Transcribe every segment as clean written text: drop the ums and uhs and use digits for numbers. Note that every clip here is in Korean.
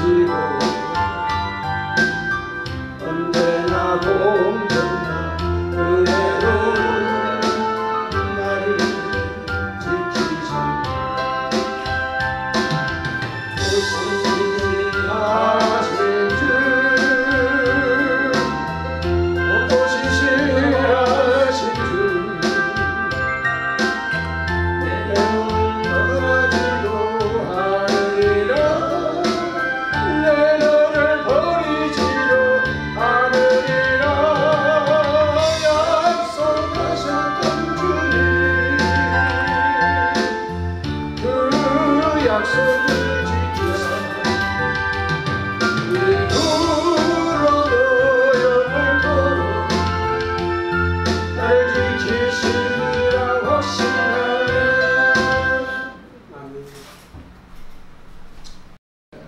지키시고 언제나 공평한 은혜로 나를 지키시고 오시하신 주 오시하신 주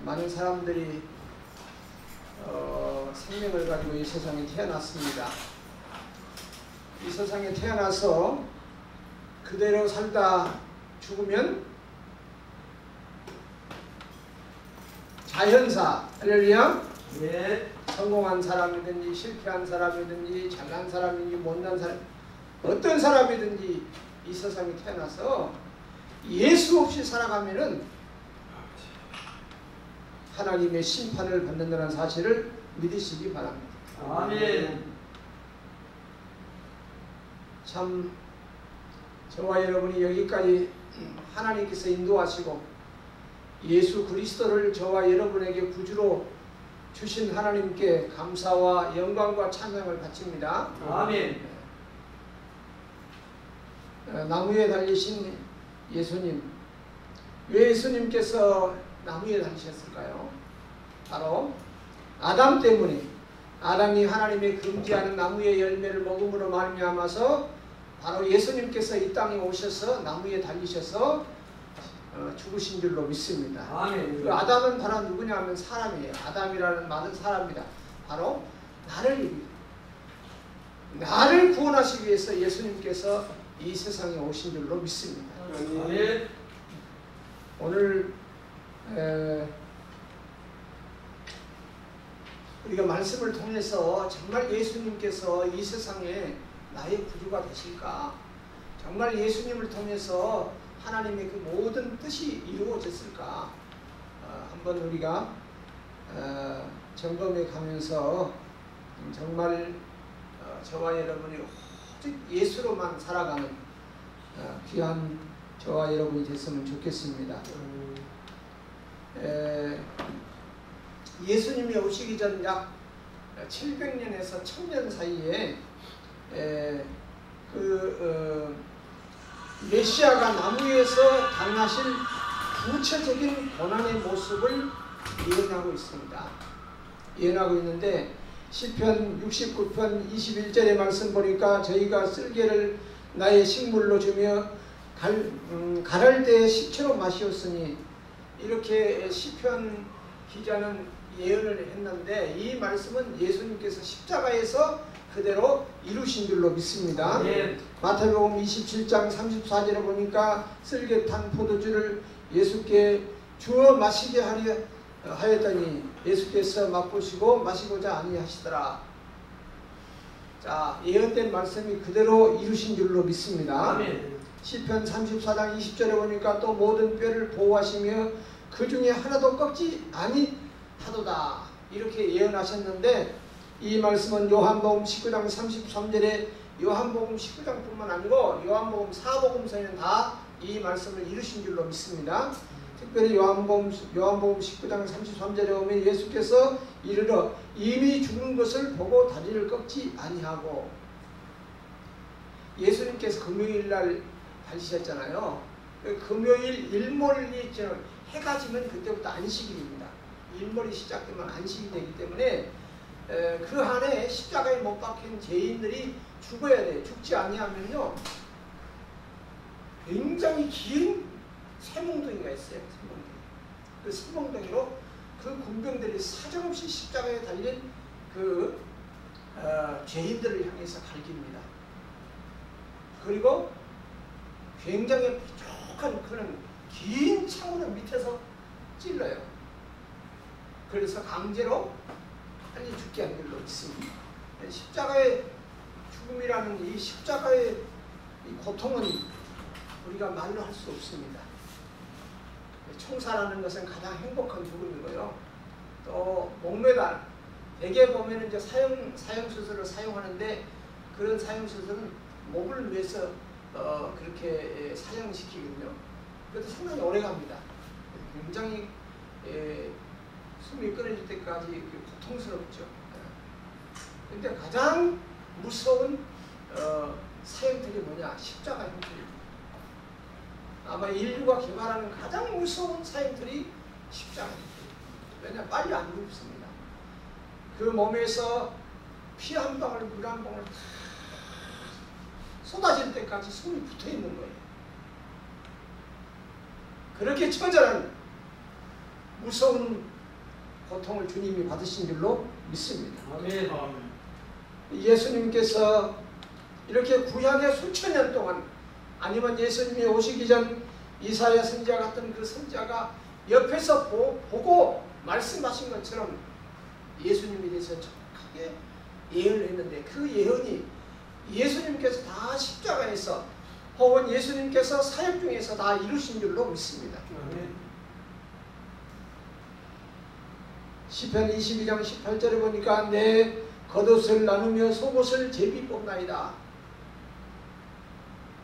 많은 사람들이 생명을 가지고 이 세상에 태어났습니다. 이 세상에 태어나서 그대로 살다 죽으면 자연사, 할렐루야. 예. 성공한 사람이든지 실패한 사람이든지 잘난 사람이든지 못난 사람, 어떤 사람이든지 이 세상에 태어나서 예수 없이 살아가면은 하나님의 심판을 받는다는 사실을 믿으시기 바랍니다. 아멘. 참 저와 여러분이 여기까지 하나님께서 인도하시고 예수 그리스도를 저와 여러분에게 구주로 주신 하나님께 감사와 영광과 찬양을 바칩니다. 아멘. 나무에 달리신 예수님, 왜 예수님께서 나무에 달리셨을까요? 바로 아담 때문에, 아담이 하나님의 금지하는 나무의 열매를 먹음으로 말미암아서 바로 예수님께서 이 땅에 오셔서 나무에 달리셔서 죽으신 줄로 믿습니다. 아멘. 그 아담은 바로 누구냐 하면 사람이에요. 아담이라는 말은 사람이다. 바로 나를 구원하시기 위해서 예수님께서 이 세상에 오신 줄로 믿습니다. 아멘. 오늘 우리가 말씀을 통해서 정말 예수님께서 이 세상에 나의 구주가 되실까? 정말 예수님을 통해서 하나님의 그 모든 뜻이 이루어졌을까? 한번 우리가 점검해 가면서 정말 저와 여러분이 오직 예수로만 살아가는 귀한 저와 여러분이 됐으면 좋겠습니다. 예수님이 오시기 전 약 700년에서 1000년 사이에 메시아가 나무에서 당하실 구체적인 고난의 모습을 예언하고 있습니다. 예언하고 있는데 시편 69편 21절의 말씀 보니까 저희가 쓸개를 나의 식물로 주며 가랄 때의 식초로 마시었으니, 이렇게 시편 기자는 예언을 했는데 이 말씀은 예수님께서 십자가에서 그대로 이루신 줄로 믿습니다. 네. 마태복음 27장 34절에 보니까 쓸개 탄 포도주를 예수께 주어 마시게 하였더니 예수께서 맛보시고 마시고자 아니하시더라. 자, 예언된 말씀이 그대로 이루신 줄로 믿습니다. 아멘. 시편 34장 20절에 보니까 또 모든 뼈를 보호하시며 그 중에 하나도 꺾지 아니하도다, 이렇게 예언하셨는데 이 말씀은 요한복음 19장 33절에 요한복음 19장뿐만 아니고 요한복음 4복음서에는 다 이 말씀을 이루신 줄로 믿습니다. 특별히 요한복음 19장 33절에 보면 예수께서 이르러 이미 죽은 것을 보고 다리를 꺾지 아니하고, 예수님께서 금요일날 달리셨잖아요. 금요일 일몰이 해가 지면 그때부터 안식일입니다. 일몰이 시작되면 안식이 되기 때문에 그 안에 십자가에 못 박힌 죄인들이 죽어야 돼요. 죽지 아니하면요 굉장히 긴 쇠몽둥이가 있어요. 그 쇠몽둥이로 그 군병들이 사정없이 십자가에 달린 그 죄인들을 향해서 갈깁니다. 그리고 굉장히 뾰족한 그런 긴 창으로 밑에서 찔러요. 그래서 강제로 빨리 죽게 한 줄로 믿습니다. 십자가의 죽음이라는 이 십자가의 이 고통은 우리가 말로 할 수 없습니다. 총살하는 것은 가장 행복한 죽음이고요. 또 목매달, 대개 보면 이제 사형수술을 사용하는데 그런 사형수술은 목을 위해서 그렇게 사형시키거든요. 그래도 상당히 오래 갑니다. 굉장히 숨이 끊어질 때까지 고통스럽죠. 근데 가장 무서운 사형들이 뭐냐? 십자가 형틀입니다. 아마 인류가 개발하는 가장 무서운 사형들이 십자가 형틀입니다. 왜냐? 빨리 안 죽습니다. 그 몸에서 피 한 방울, 물 한 방울 다 쏟아질 때까지 숨이 붙어 있는 거예요. 그렇게 처절한 무서운 고통을 주님이 받으신 줄로 믿습니다. 아멘. 예수님께서 이렇게 구약의 수천 년 동안 아니면 예수님이 오시기 전 이사야 선지자 같은 그 선지자가 옆에서 보고 말씀하신 것처럼 예수님에 대해서 정확하게 예언을 했는데 그 예언이 예수님께서 다 십자가에서 혹은 예수님께서 사역 중에서 다 이루신 줄로 믿습니다. 시편 22장 18절에 보니까 내 겉옷을 나누며 속옷을 제비 뽑나이다.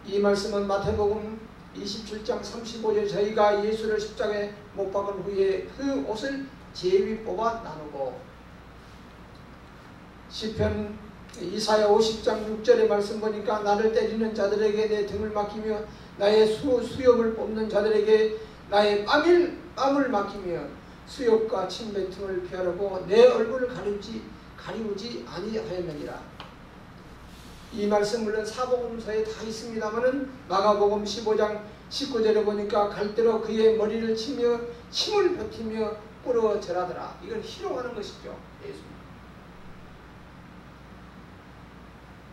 이 말씀은 마태복음 27장 35절 저희가 예수를 십자가에 못 박은 후에 그 옷을 제비 뽑아 나누고 시편 이사야 50장 6절의 말씀 보니까 나를 때리는 자들에게 내 등을 맡기며 나의 수염을 뽑는 자들에게 나의 뺨을 맡기며 수욕과 침뱉음을 피하려고 내 얼굴을 가리우지 아니하였느니라. 이 말씀 물론 사복음서에 다 있습니다만은 마가복음 15장 19절에 보니까 갈대로 그의 머리를 치며 침을 뱉으며 꿇어 절하더라. 이건 희롱하는 것이죠.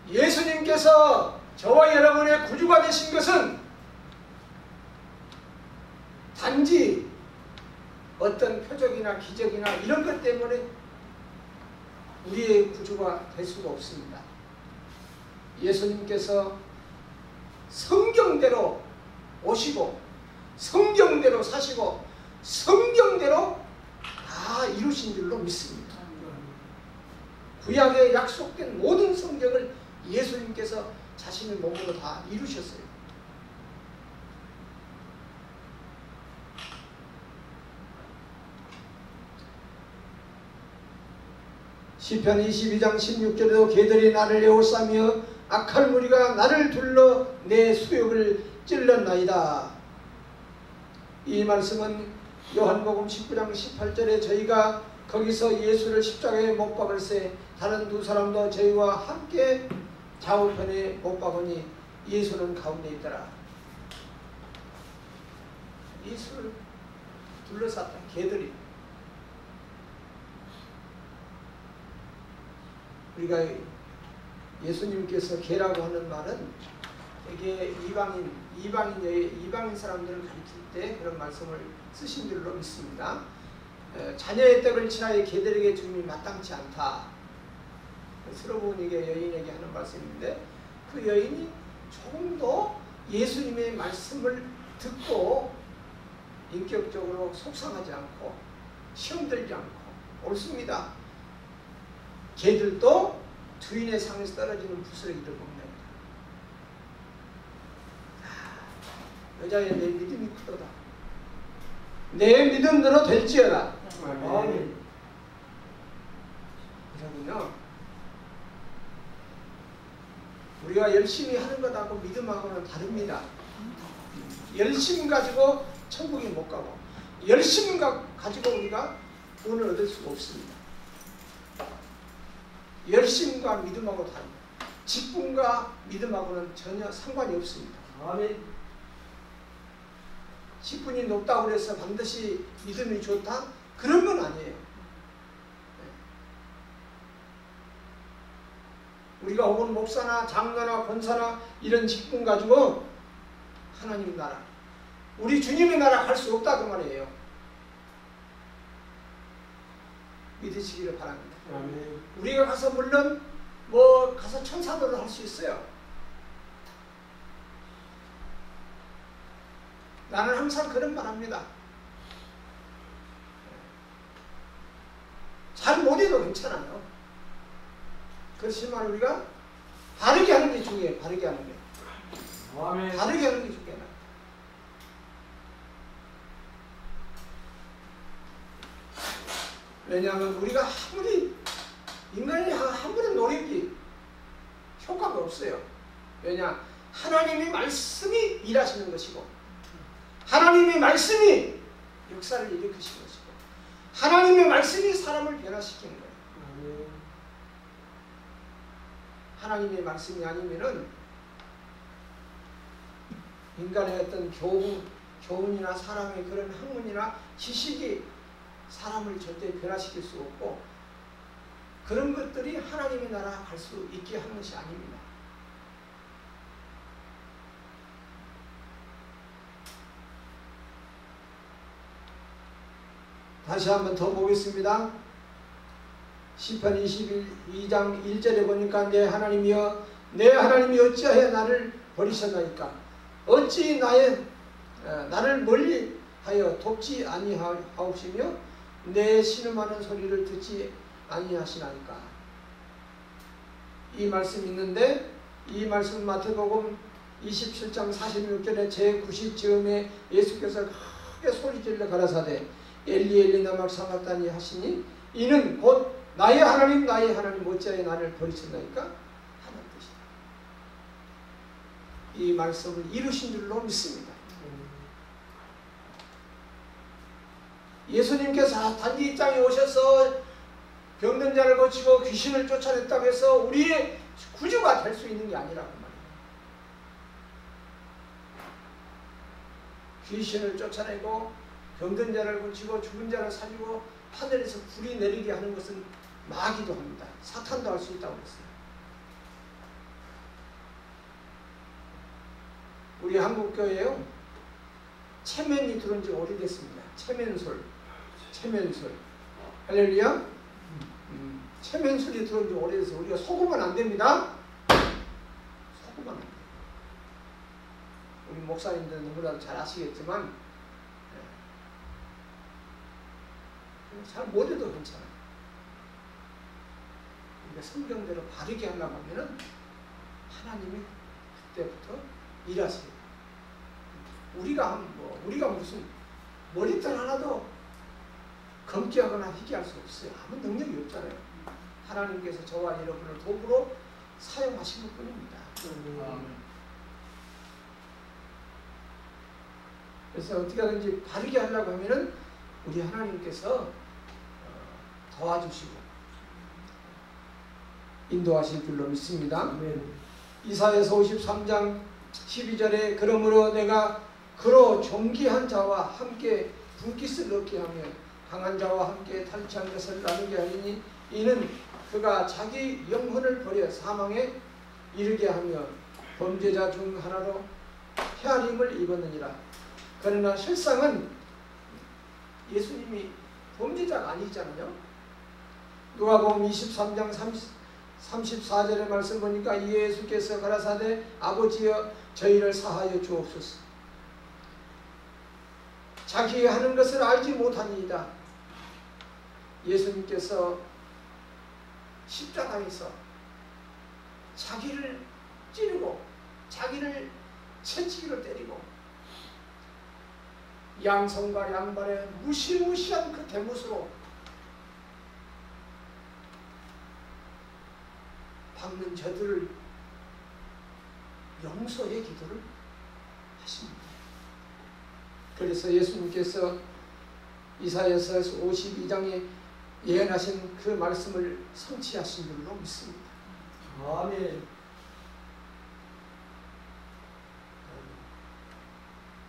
예수님께서 저와 여러분의 구주가 되신 것은 단지 어떤 표적이나 기적이나 이런 것 때문에 우리의 구주가 될 수가 없습니다. 예수님께서 성경대로 오시고 성경대로 사시고 성경대로 다 이루신 줄로 믿습니다. 구약에 약속된 모든 성경을 예수님께서 자신의 몸으로 다 이루셨어요. 시편 22장 16절에도 개들이 나를 에워싸며 악한 무리가 나를 둘러 내 수욕을 찔렀나이다. 이 말씀은 요한복음 19장 18절에 저희가 거기서 예수를 십자가에 못 박을새 다른 두 사람도 저희와 함께 좌우편에 못 박으니 예수는 가운데 있더라. 예수를 둘러쌌다. 개들이. 우리가 예수님께서 개라고 하는 말은 되게 이방인 사람들을 가리킬 때 그런 말씀을 쓰신 줄로 믿습니다. 자녀의 떡을 친하여 개들에게 주님이 마땅치 않다. 스로보니게 여인에게 하는 말씀인데 그 여인이 조금 더 예수님의 말씀을 듣고 인격적으로 속상하지 않고 시험 들지 않고 옳습니다. 개들도 주인의 상에서 떨어지는 부스러기를 먹는다. 여자의 내 믿음이 크도다. 내 믿음대로 될지어다. 아멘. 그러군요. 우리가 열심히 하는 것하고 믿음하고는 다릅니다. 열심 가지고 천국에 못 가고 열심 가지고 우리가 돈을 얻을 수가 없습니다. 열심과 믿음하고 다릅니다. 직분과 믿음하고는 전혀 상관이 없습니다. 아멘. 직분이 높다고 해서 반드시 믿음이 좋다? 그런 건 아니에요. 우리가 혹은 목사나 장로나 권사나 이런 직분 가지고 하나님 나라, 우리 주님의 나라 갈 수 없다 그 말이에요. 믿으시기를 바랍니다. 아멘. 우리가 가서 물론 뭐 가서 천사들을 할 수 있어요. 나는 항상 그런 말 합니다. 잘 못해도 괜찮아요. 그렇지만 우리가 바르게 하는 게 중요해요. 바르게 하는 게. 아멘. 바르게 하는 게 중요해요. 왜냐하면 우리가 아무리 인간이 아무리 노력이 효과가 없어요. 왜냐? 하나님의 말씀이 일하시는 것이고 하나님의 말씀이 역사를 일으키시는 것이고 하나님의 말씀이 사람을 변화시키는 거예요. 하나님의 말씀이 아니면은 인간의 어떤 교훈이나 사람의 그런 학문이나 지식이 사람을 절대 변화시킬 수 없고 그런 것들이 하나님의 나라 갈 수 있게 하는 것이 아닙니다. 다시 한번 더 보겠습니다. 시편 22장 1절에 보니까 내 하나님이여 내 하나님이 어찌하여 나를 버리셨나이까 어찌 나를 멀리하여 돕지 아니하옵시며 내 신음하는 소리를 듣지 아니하시나이까. 이 말씀 있는데 이 말씀 마태복음 27장 46절에 제90즈음에 예수께서 크게 소리질러 가라사대 엘리 엘리 나막 사박다니 하시니 이는 곧 나의 하나님 어찌하여 나를 버리셨나이까 하는 뜻이다. 이 말씀을 이루신 줄로 믿습니다. 예수님께서 단지 이 땅에 오셔서 병든 자를 고치고 귀신을 쫓아냈다고 해서 우리의 구주가 될 수 있는 게 아니라고 말이에요. 귀신을 쫓아내고 병든 자를 고치고 죽은 자를 살리고 하늘에서 불이 내리게 하는 것은 마귀도 합니다. 사탄도 할 수 있다고 했어요. 우리 한국교회에요. 체면이 들어온 지 오래됐습니다. 체면술. 할렐루야. 체면술이 들어온 지 오래돼서 우리가 속으면 안 됩니다. 속으면 안 돼요. 우리 목사님들은 너무나도 잘 아시겠지만 잘 못해도 괜찮아요. 그러니까 성경대로 바르게 하려고 하면은 하나님이 그때부터 일하세요. 우리가 무슨 머리털 하나도 검기하거나 희귀할 수 없어요. 아무 능력이 없잖아요. 하나님께서 저와 여러분을 도구로 사용하시는 뿐입니다. 그래서 어떻게 하든지 바르게 하려고 하면은 우리 하나님께서 도와주시고 인도하실 줄로 믿습니다. 이사야서 53장 12절에 그러므로 내가 그로 존귀한 자와 함께 분깃을 얻게 하며 강한 자와 함께 탈취한 것을 나누게 하리니 이는 그가 자기 영혼을 버려 사망에 이르게 하며 범죄자 중 하나로 헤아림을 입었느니라. 그러나 실상은 예수님이 범죄자가 아니잖아요. 누가복음 23장 34절의 말씀 보니까 예수께서 가라사대 아버지여 저희를 사하여 주옵소서. 자기 하는 것을 알지 못하니이다. 예수님께서 십자가에서 자기를 찌르고 자기를 채찍으로 때리고 양손과 양발에 무시무시한 그 대못으로 박는 저들을 용서의 기도를 하십니다. 그래서 예수님께서 이사야서 52장에 예언하신 그 말씀을 성취하신 줄로 믿습니다. 아멘.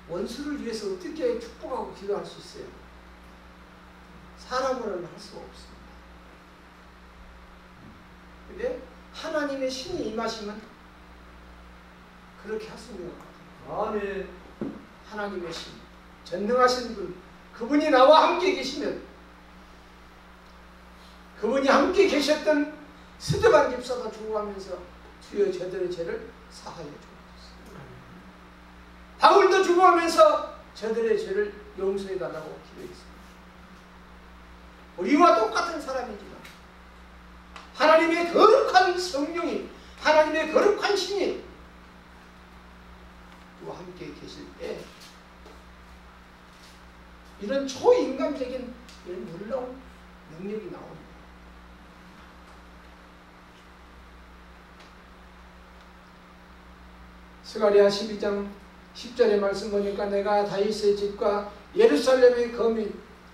원수를 위해서 어떻게 축복하고 기도할 수 있어요? 사람으로는 할 수가 없습니다. 근데 하나님의 신이 임하시면 그렇게 할 수 있는 것 같아요. 아멘. 하나님의 신, 전능하신 분, 그분이 나와 함께 계시면 그분이 함께 계셨던 스데반 집사가 죽어가면서 주여 저들의 죄를 사하여 주옵소서. 바울도 죽어가면서 저들의 죄를 용서해달라고 기도했습니다. 우리와 똑같은 사람이지만 하나님의 거룩한 성령이, 하나님의 거룩한 신이 우리와 함께 계실 때 이런 초인간적인 이런 놀라운 능력이 나옵니다. 스가랴 12장 10절의 말씀 보니까 내가 다윗의 집과 예루살렘의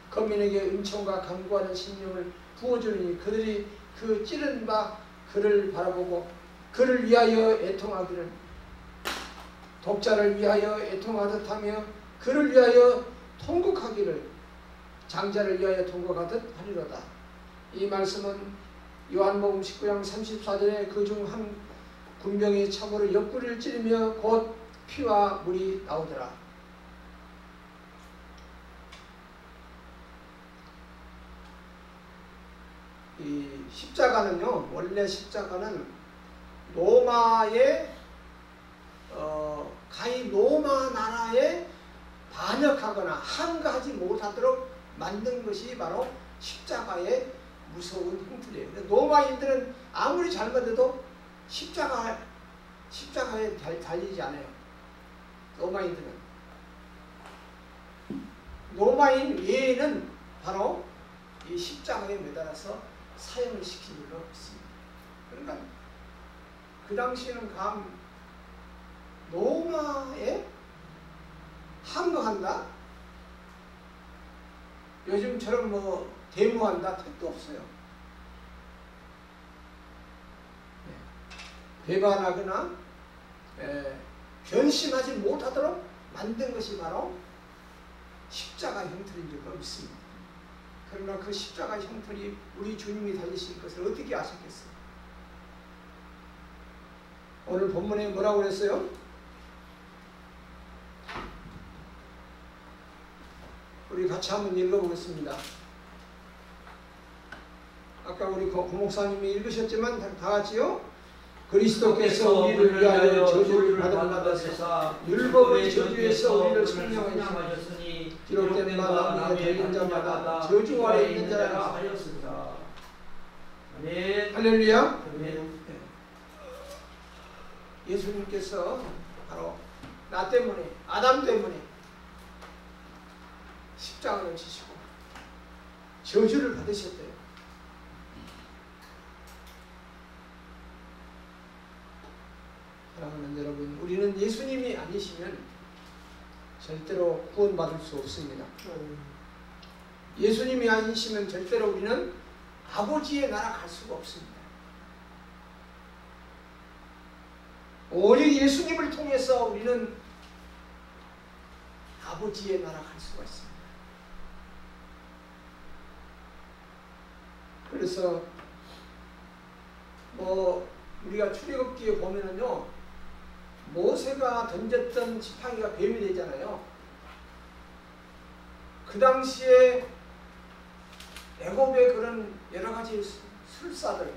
거민에게 은총과 간구하는 심령을 부어주니 그들이 그 찌른 바 그를 바라보고 그를 위하여 애통하기를, 독자를 위하여 애통하듯 하며 그를 위하여 통곡하기를, 장자를 위하여 통곡하듯 하리로다. 이 말씀은 요한복음 19장 34절에 그중 한 군병이 참으로 옆구리를 찌르며 곧 피와 물이 나오더라. 이 십자가는요, 원래 십자가는 로마의 가히 로마 나라에 반역하거나 항거하지 못하도록 만든 것이 바로 십자가의 무서운 형틀이에요. 로마인들은 아무리 잘못해도 십자가에 달리지 않아요. 로마인들은. 로마인 외에는 바로 이 십자가에 매달아서 사형을 시킨 일로 있습니다. 그러니까 그 당시에는 로마에 항거한다? 요즘처럼 뭐 데모한다? 택도 없어요. 배반하거나 변심하지 못하도록 만든 것이 바로 십자가 형틀인 줄로 믿습니다. 그러나 그 십자가 형틀이 우리 주님이 달리신 것을 어떻게 아셨겠어요? 오늘 본문에 뭐라고 그랬어요? 우리 같이 한번 읽어보겠습니다. 아까 우리 고목사님이 읽으셨지만 다 같이요. 그리스도께서 우리를 위하여 저주를 받으사 율법의 저주에서 우리를 속량하였으니 기록된 바 나무에 달린 자마다 저주 아래 있는 자라 하였습니다. 할렐루야. 예수님께서 바로 나 때문에, 아담 때문에 십자가를 지시고 저주를 받으셨대요. 사랑하는 여러분, 우리는 예수님이 아니시면 절대로 구원받을 수 없습니다. 예수님이 아니시면 절대로 우리는 아버지의 나라 갈 수가 없습니다. 오직 예수님을 통해서 우리는 아버지의 나라 갈 수가 있습니다. 그래서 우리가 출애굽기에 보면은요, 모세가 던졌던 지팡이가 뱀이 되잖아요. 그 당시에 애굽의 그런 여러 가지 술사들,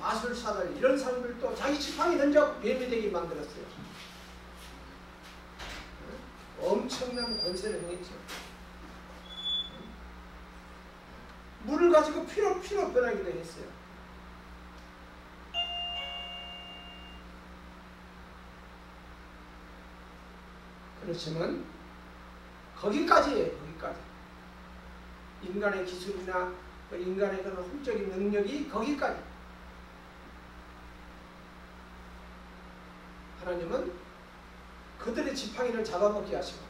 마술사들, 이런 사람들도 자기 지팡이 던져 뱀이 되게 만들었어요. 엄청난 권세를 행했죠. 물을 가지고 피로 변하기도 했어요. 그렇지만 거기까지예요. 거기까지. 인간의 기술이나 인간의 그런 훌적인 능력이 거기까지. 하나님은 그들의 지팡이를 잡아먹게 하시고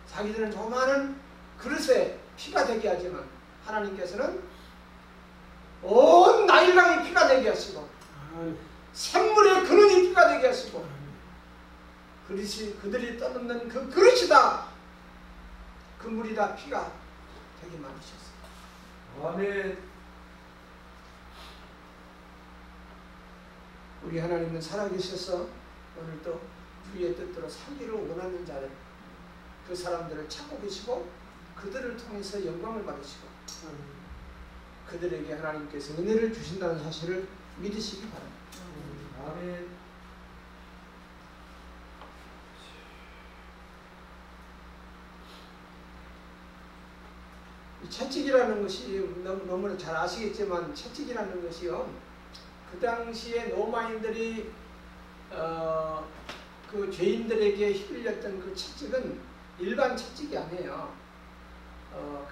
자기들은 조그마한 그릇에 피가 되게 하지만 하나님께서는 온 나일강이 피가 되게 하시고 샘물의 근원이 피가 되게 하시고 그들이 떠넘는 그 그릇이다, 그 물이 다 피가 되게 만드셨어요. 아멘. 우리 하나님은 살아계셔서 오늘도 주의 뜻대로 살기를 원하는 자들, 그 사람들을 찾고 계시고 그들을 통해서 영광을 받으시고 그들에게 하나님께서 은혜를 주신다는 사실을 믿으시기 바랍니다. 아멘. 이 채찍이라는 것이 너무나 잘 아시겠지만 채찍이라는 것이요, 그 당시에 로마인들이 그 죄인들에게 휘둘렸던 그 채찍은 일반 채찍이 아니에요.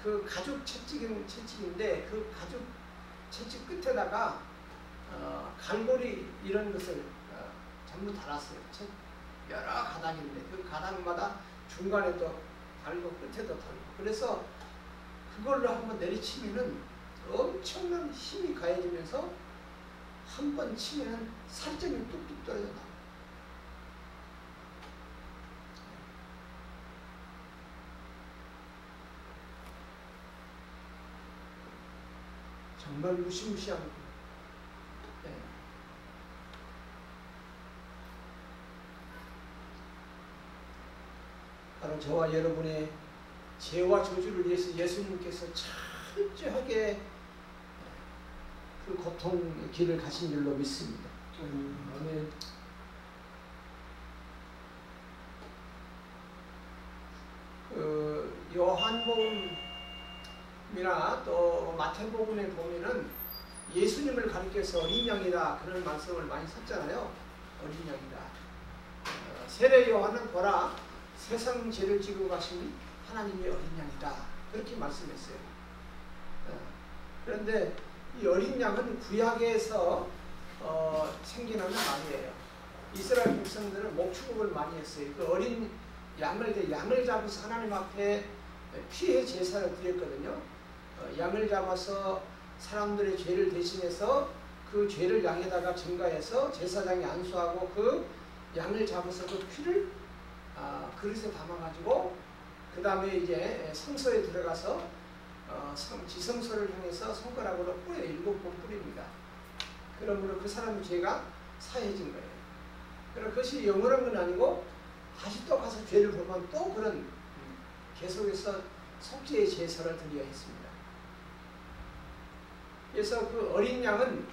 그 가죽 채찍인데 그 가죽 채찍 끝에다가 갈고리 이런 것을 전부 달았어요. 여러 가닥인데 그 가닥마다 중간에도 달고 끝에도 달고, 그래서 그걸로 한번 내리치면은 엄청난 힘이 가해지면서 한 번 치면은 살점이 뚝뚝 떨어져 나와요. 정말 무시무시한 거예요. 네. 바로 저와 여러분의 죄와 저주를 위해서 예수님께서 철저하게 그 고통의 길을 가신 줄로 믿습니다. 아멘. 그 요한복음이나 또 마태복음에 보면은 예수님을 가리켜서 어린 양이다 그런 말씀을 많이 썼잖아요. 어린 양이다. 세례 요한은 보라 세상 죄를 지고 가신 하나님의 어린 양이다 그렇게 말씀했어요. 그런데 이 어린 양은 구약에서 생겨나는 말이에요. 이스라엘 백성들은 목축업을 많이 했어요. 그 어린 양을 잡아서 하나님 앞에 피해 제사를 드렸거든요. 양을 잡아서 사람들의 죄를 대신해서 그 죄를 양에다가 증가해서 제사장이 안수하고 그 양을 잡아서 그 피를 그릇에 담아가지고 그 다음에 이제 성소에 들어가서 지성소를 향해서 손가락으로 뿌려요. 7번 뿌립니다. 그러므로 그 사람의 죄가 사해진 거예요. 그럼 그것이 영원한 건 아니고 다시 또 가서 죄를 보면 또 그런 계속해서 속죄의 제사를 드려야 했습니다. 그래서 그 어린 양은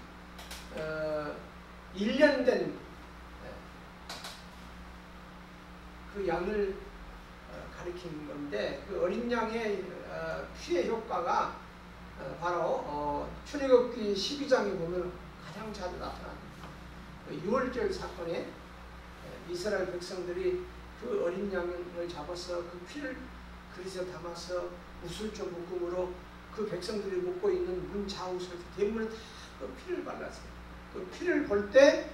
1년 된 그 양을 가리킨 건데 그 어린 양의 피의 효과가 바로 출애굽기 12장에 보면 가장 잘 나타납니다. 그 유월절 사건에 이스라엘 백성들이 그 어린 양을 잡아서 그 피를 그릇에 담아서 우슬조 묶음으로 그 백성들이 묶고 있는 문 좌우설 대문에 다 그 피를 발랐어요. 그 피를 볼 때